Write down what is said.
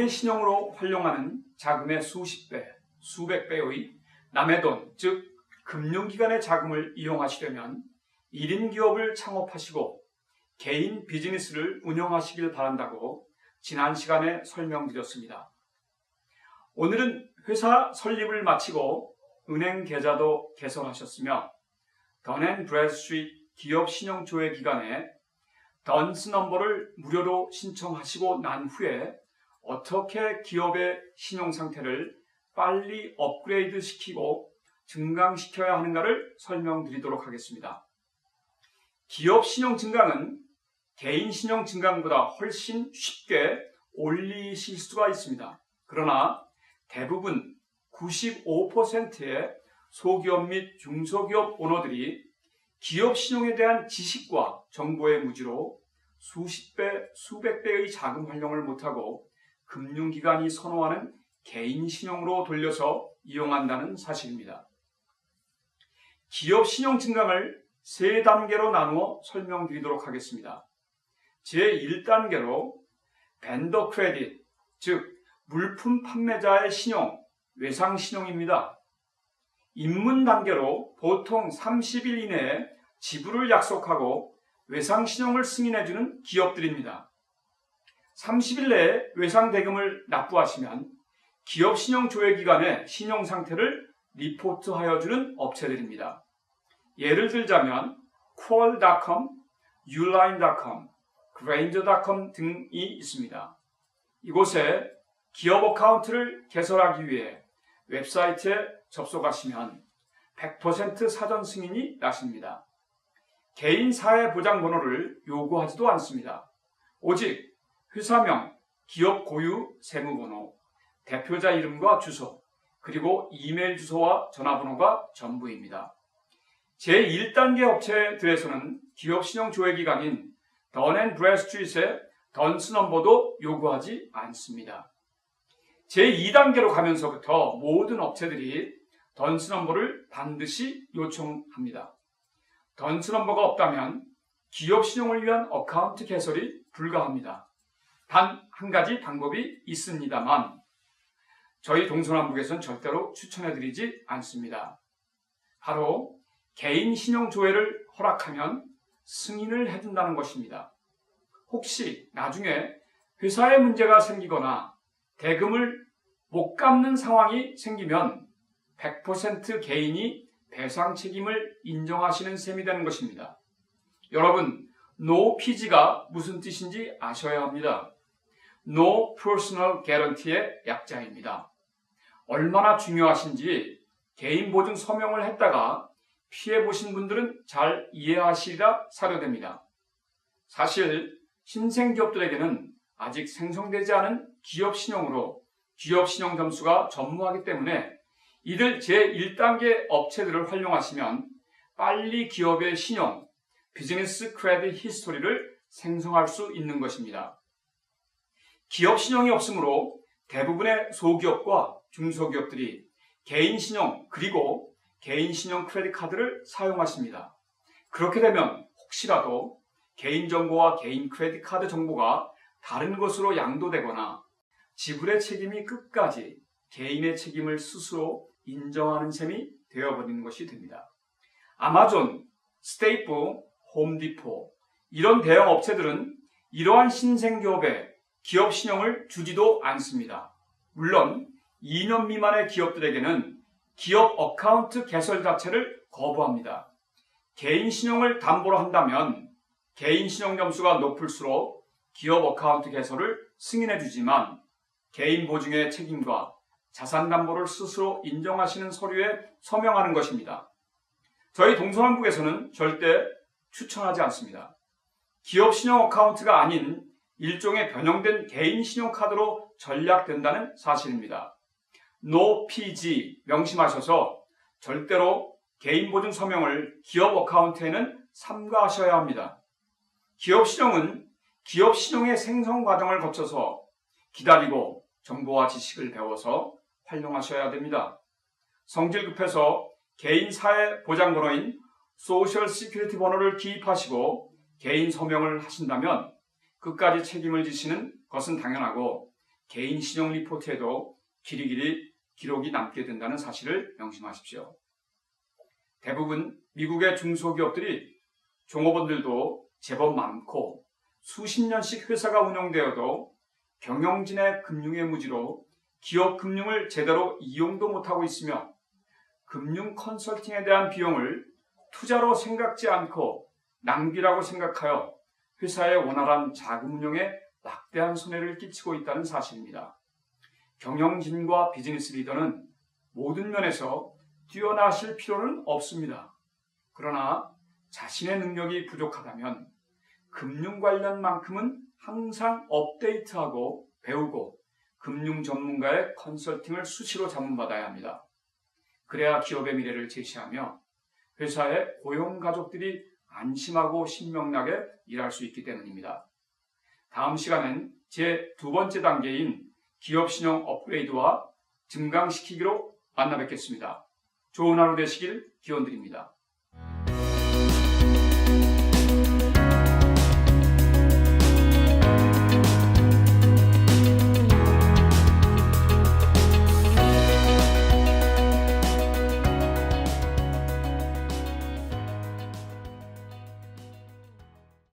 개인의 신용으로 활용하는 자금의 수십 배, 수백 배의 남의 돈, 즉 금융기관의 자금을 이용하시려면 1인 기업을 창업하시고 개인 비즈니스를 운영하시길 바란다고 지난 시간에 설명드렸습니다. 오늘은 회사 설립을 마치고 은행 계좌도 개설하셨으며 던앤브래드스트리트 기업 신용 조회 기간에 던스 넘버를 무료로 신청하시고 난 후에 어떻게 기업의 신용 상태를 빨리 업그레이드 시키고 증강시켜야 하는가를 설명드리도록 하겠습니다. 기업 신용 증강은 개인 신용 증강보다 훨씬 쉽게 올리실 수가 있습니다. 그러나 대부분 95%의 소기업 및 중소기업 오너들이 기업 신용에 대한 지식과 정보의 무지로 수십 배, 수백 배의 자금 활용을 못하고 금융기관이 선호하는 개인 신용으로 돌려서 이용한다는 사실입니다. 기업 신용 증강을 3단계로 나누어 설명드리도록 하겠습니다. 제1단계로 벤더 크레딧, 즉 물품 판매자의 신용, 외상 신용입니다. 입문 단계로 보통 30일 이내에 지불을 약속하고 외상 신용을 승인해주는 기업들입니다. 30일 내에 외상 대금을 납부하시면 기업 신용 조회 기관에 신용 상태를 리포트하여 주는 업체들입니다. 예를 들자면 Qual.com, Uline.com, Grainger.com 등이 있습니다. 이곳에 기업 어카운트를 개설하기 위해 웹사이트에 접속하시면 100% 사전 승인이 나십니다. 개인 사회 보장 번호를 요구하지도 않습니다. 오직 회사명, 기업 고유 세무번호, 대표자 이름과 주소, 그리고 이메일 주소와 전화번호가 전부입니다. 제1단계 업체들에서는 기업 신용 조회 기관인 던앤브래드스트리트의 던스 넘버도 요구하지 않습니다. 제2단계로 가면서부터 모든 업체들이 던스 넘버를 반드시 요청합니다. 던스 넘버가 없다면 기업 신용을 위한 어카운트 개설이 불가합니다. 단 한 가지 방법이 있습니다만 저희 동서남북에서는 절대로 추천해드리지 않습니다. 바로 개인 신용 조회를 허락하면 승인을 해준다는 것입니다. 혹시 나중에 회사에 문제가 생기거나 대금을 못 갚는 상황이 생기면 100% 개인이 배상 책임을 인정하시는 셈이 되는 것입니다. 여러분, No PG가 무슨 뜻인지 아셔야 합니다. No Personal Guarantee의 약자입니다. 얼마나 중요하신지 개인 보증 서명을 했다가 피해보신 분들은 잘 이해하시리라 사료됩니다. 사실 신생기업들에게는 아직 생성되지 않은 기업 신용으로 기업 신용 점수가 전무하기 때문에 이들 제1단계 업체들을 활용하시면 빨리 기업의 신용, 비즈니스 크레딧 히스토리를 생성할 수 있는 것입니다. 기업 신용이 없으므로 대부분의 소기업과 중소기업들이 개인 신용 그리고 개인 신용 크레딧 카드를 사용하십니다. 그렇게 되면 혹시라도 개인정보와 개인 크레딧 카드 정보가 다른 것으로 양도되거나 지불의 책임이 끝까지 개인의 책임을 스스로 인정하는 셈이 되어버리는 것이 됩니다. 아마존, 스테이플, 홈디포 이런 대형 업체들은 이러한 신생기업에 기업 신용을 주지도 않습니다. 물론 2년 미만의 기업들에게는 기업 어카운트 개설 자체를 거부합니다. 개인 신용을 담보로 한다면 개인 신용 점수가 높을수록 기업 어카운트 개설을 승인해 주지만 개인 보증의 책임과 자산 담보를 스스로 인정하시는 서류에 서명하는 것입니다. 저희 동서남북에서는 절대 추천하지 않습니다. 기업 신용 어카운트가 아닌 일종의 변형된 개인 신용카드로 전략된다는 사실입니다. No PG 명심하셔서 절대로 개인 보증 서명을 기업 어카운트에는 삼가하셔야 합니다. 기업 신용은 기업 신용의 생성 과정을 거쳐서 기다리고 정보와 지식을 배워서 활용하셔야 됩니다. 성질 급해서 개인 사회 보장 번호인 소셜 시큐리티 번호를 기입하시고 개인 서명을 하신다면 끝까지 책임을 지시는 것은 당연하고 개인 신용 리포트에도 길이길이 기록이 남게 된다는 사실을 명심하십시오. 대부분 미국의 중소기업들이 종업원들도 제법 많고 수십 년씩 회사가 운영되어도 경영진의 금융의 무지로 기업 금융을 제대로 이용도 못하고 있으며 금융 컨설팅에 대한 비용을 투자로 생각지 않고 낭비라고 생각하여 회사의 원활한 자금 운용에 막대한 손해를 끼치고 있다는 사실입니다. 경영진과 비즈니스 리더는 모든 면에서 뛰어나실 필요는 없습니다. 그러나 자신의 능력이 부족하다면 금융 관련만큼은 항상 업데이트하고 배우고 금융 전문가의 컨설팅을 수시로 자문받아야 합니다. 그래야 기업의 미래를 제시하며 회사의 고용 가족들이 안심하고 신명나게 일할 수 있기 때문입니다. 다음 시간엔 제 두 번째 단계인 기업 신용 업그레이드와 증강시키기로 만나 뵙겠습니다. 좋은 하루 되시길 기원드립니다.